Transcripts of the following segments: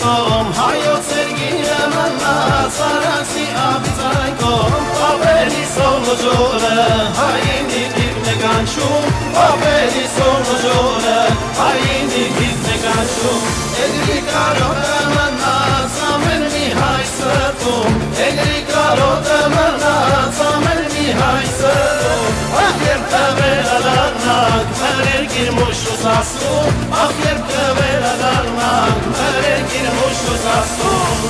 կողմ հայոց երգիրը մնաց արաքսի ապիծայքով Պապերի սոլոջորը հային դիպն է կանչում Պապերի սոլոջորը հային դիպն է կանչում Էգրի կարոտը մնաց ամեն մի հայ սրտում Էգրի կարոտը մնաց ամեն մի հայ սրտում Ախ երբ կվերադառնանք մեր երկիր մուշուց ասում Ախ երբ կվերադառնանք մեր երկիր մուշուց ասում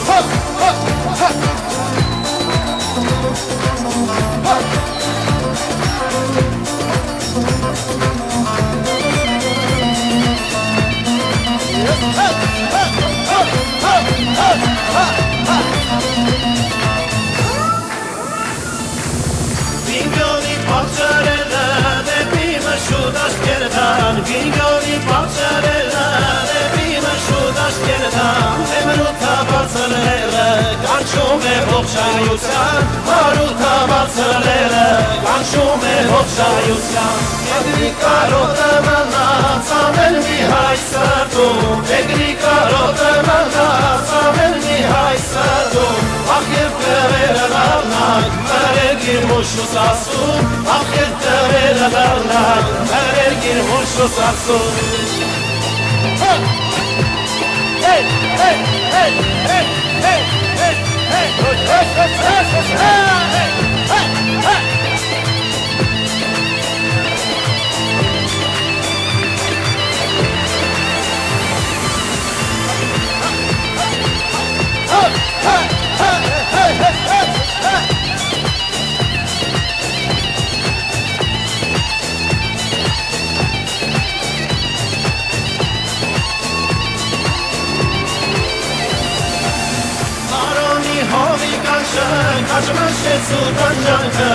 Վինգյոնի պատճառելը դեպի մշուտ աշկերտան Վինգյոնի պատճառելը դեպի մշուտ աշկերտան Դեմրութա բարձրելը կանչում է ողջայության Մարութա բարձրելը կանչում է ողջայության Էգրի կարոտը մնաց ամեն մի հայ սրտում Էգրի կարոտը մնաց ամեն մի հայ սրտում Ախ երբ կվերադառնանք մեր երկիր մուշուց ասում Ախ երբ կվերադառնանք մեր երկիր մուշուց ասում Hey, hey, hey, hey, hey, hey, hey, hey, Կաչմշեց ու տանջանքը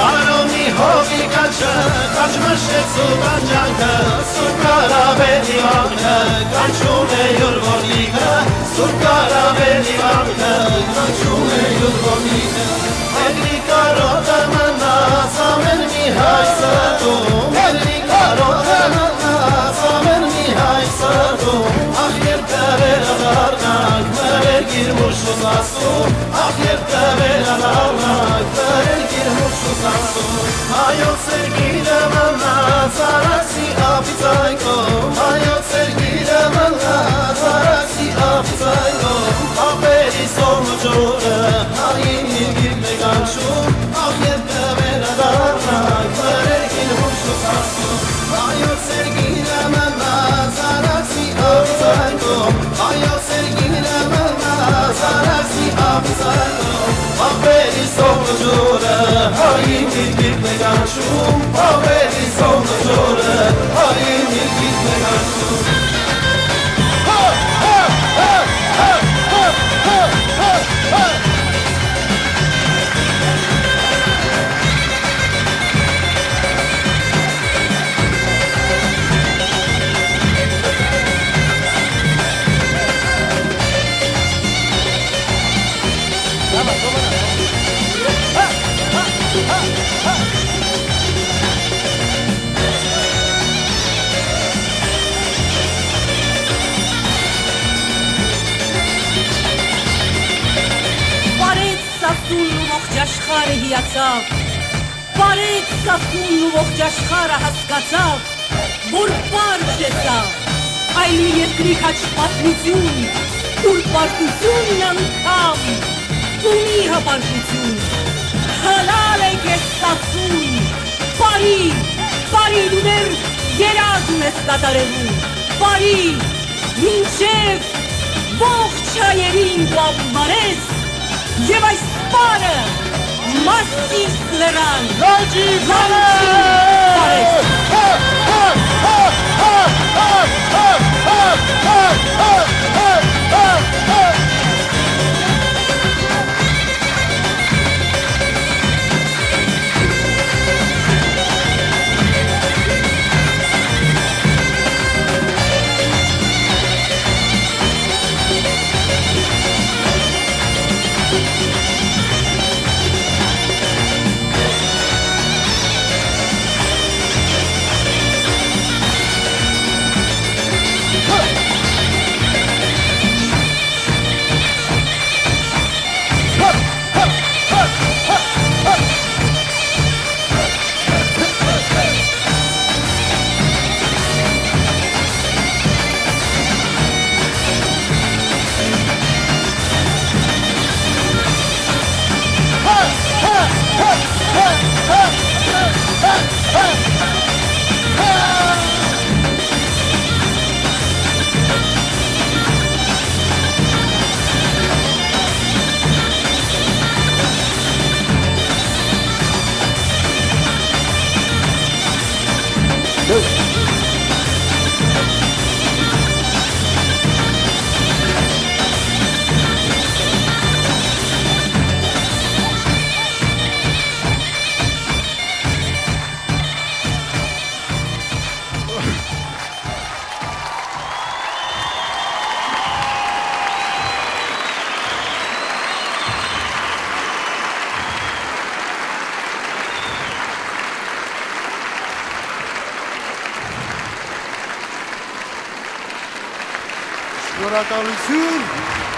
Արոնի հողի կաչը Կաչմշեց ու տանջանքը Սուրբ կարավելի վանքը Կանչում է յուր ողիկը Սուրբ կարավելի վանքը Կանչում է յուր ողիկը Էգրի կարոտը մնաց ամեն մի հայ սրտում Էգրի կարոտը մնաց ամեն մի հայ սրտում Ախ երբ կվերադառնանք մեր երկիր մուշուց ասում Ախ երբ կվերադառնանք մեր երկիր մուշուց ասում Հայոց երգիրը մնաց արաքսի ապիծայքով Հայոց երգիրը մնաց արաքսի ապիծայքով Պապերի սոլոջորը հային դիպն է կանչում Ախ երբ կվերադառնանք մեր երկիր մուշուց ասում Հայոց երգիրը մնաց արաքսի ապիծայքով Հայոց երգիրը մնաց արաքսի ապիծայքով Պապերի սոլոջորը հային դիպն է կանչում Պապերի սոլոջորը հային դիպն է կանչում Սասունն ու ողջ աշխարհը հիացավ, Բարեց սասունն ու ողջ աշխարհը հասկացավ, որ պարզ է սա, այլ մի երկրի քաչ պատմություն, ուր պարտությունն անգամ, ունի հպարտություն, հլալ է կեզ սասուն, բարի դու ներ երազ ունես կատարելու, բարի, մինչև ողջ հայերին դու ամբարես, Եվ այս պարը մասիս լրան Լոջի Շնորհակալություն։